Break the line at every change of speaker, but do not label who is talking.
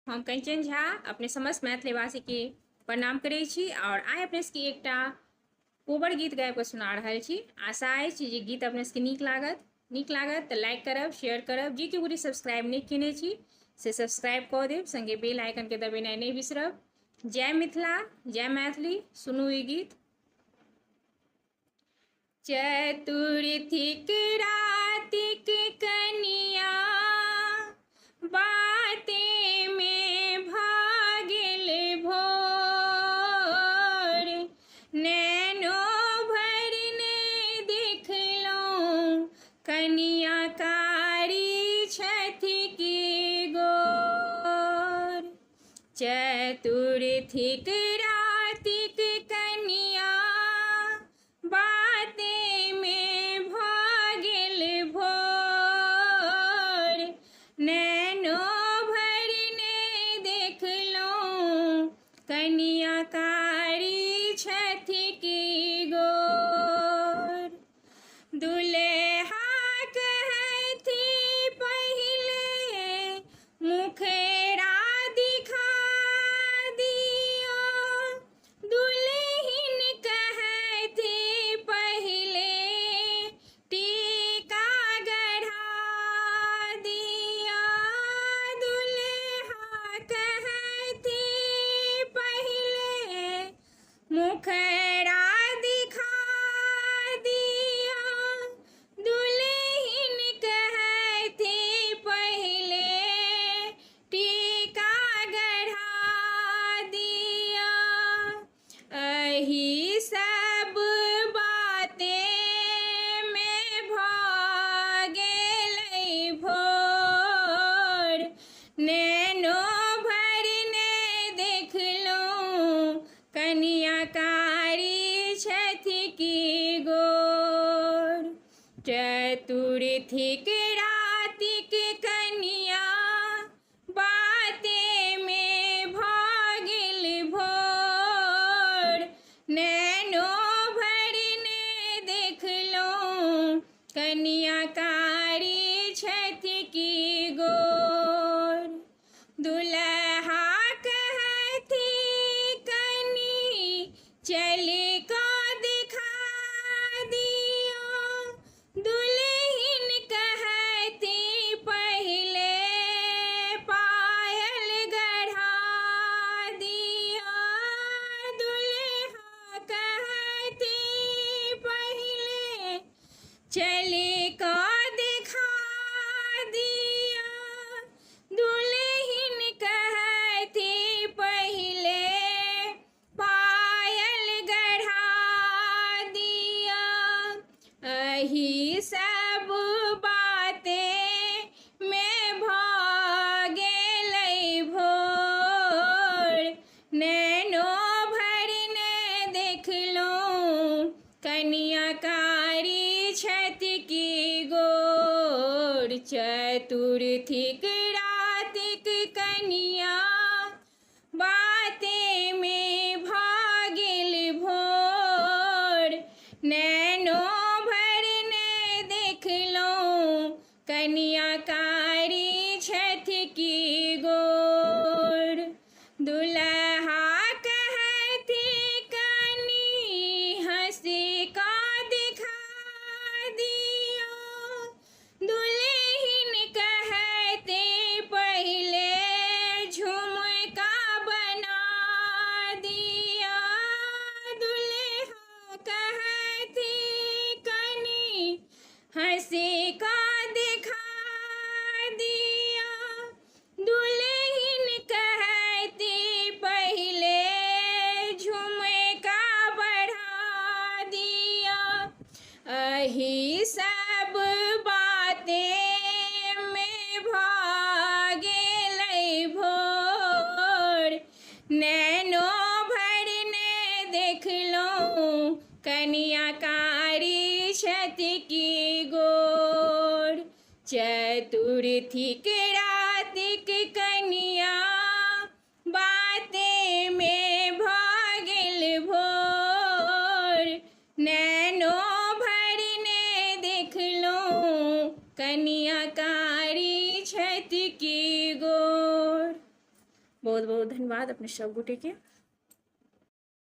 हम कंचन झा अपने समस्त मैथिलीवासी के प्रणाम करै छी और आइ अपने सबके एकटा कोबर गीत गाबि कऽ सुना रहल छी। आशा अछि जे गीत अपने सबके नीक लागत तऽ लाइक करब, शेयर करब। जे केओ गोटे सब्सक्राइब नहि केने छी से सब्सक्राइब कऽ देब, संगे बेल आइकन के दबेनाइ नहि बिसरब। जय मिथिला, जय मैथिली। सुनू ई गीत। चतुर्थिक रातिक कनिया बाते में भऽ गेल भोर, नैनो भरि ने देखलहुँ कनिया कारी छथि की गोर। चतुर्थिक रातिक कनिया बाते में भऽ गेल भोर, नैनो भरि ने देखलहुँ कनिया कारी छथि की गोर। दुल्हा कहथि पहिले मुखरा दिखा दियो, दुल्हिन कहथि पहिले टीका गढ़ा दिया। दुल्हा कहथि पहिले मुखरा दिखा दिया, दुल्हिन कहथि पहिले टीका गढ़ा दिया। एही सब बाते में भऽ गेलै भोर, नैनो भरि ने देखलहुँ कनिया कारी छथि की गोर। चतुर्थिक रातिक कनिया बाते में भऽ गेल भोर, नैनो भरि ने देखलहुँ कनिया कारी छथि की गोर। दुल्हा कहथि कनि चलि कऽ देखा दियो, दुल्हिन कहथि पहिले पायल गढ़ा दिया। दुल्हा कहथि पहिले चलि कऽ देखा दिया, दुल्हिन कहथि पहिले पायल गढ़ा दिया। एही सब बाते में भऽ गेलै भोर, नैनो भरि ने देखलहुँ कनिया कारी छथि की गोर। चतुर्थिक रातिक कनिया बाते में भऽ गेल भोर, नैनो भरि ने देखलहुँ कनिया कारी छथि की गोर। दुल्हा कहथि कनि हँसी कऽ देखा दियो, दुल्हिन कहथि पहिले झुमका बना दिया। दुल्हा कहथि कनि हँसी कऽ देखा दिया, दुल्हिन कहथि पहिले झुमका बढ़ा दिया। एही सब बाते में भऽ गेलै भोर, नैनो भरि ने देखलहुँ कनिया कारी छथि की गोर। चतुर्थिक रातिक कनिया बाते में भऽ गेल भोर, नैनो भरि ने देखलहुँ कनिया कारी छथि की गोर। बहुत बहुत धन्यवाद अपने सब गोटे के।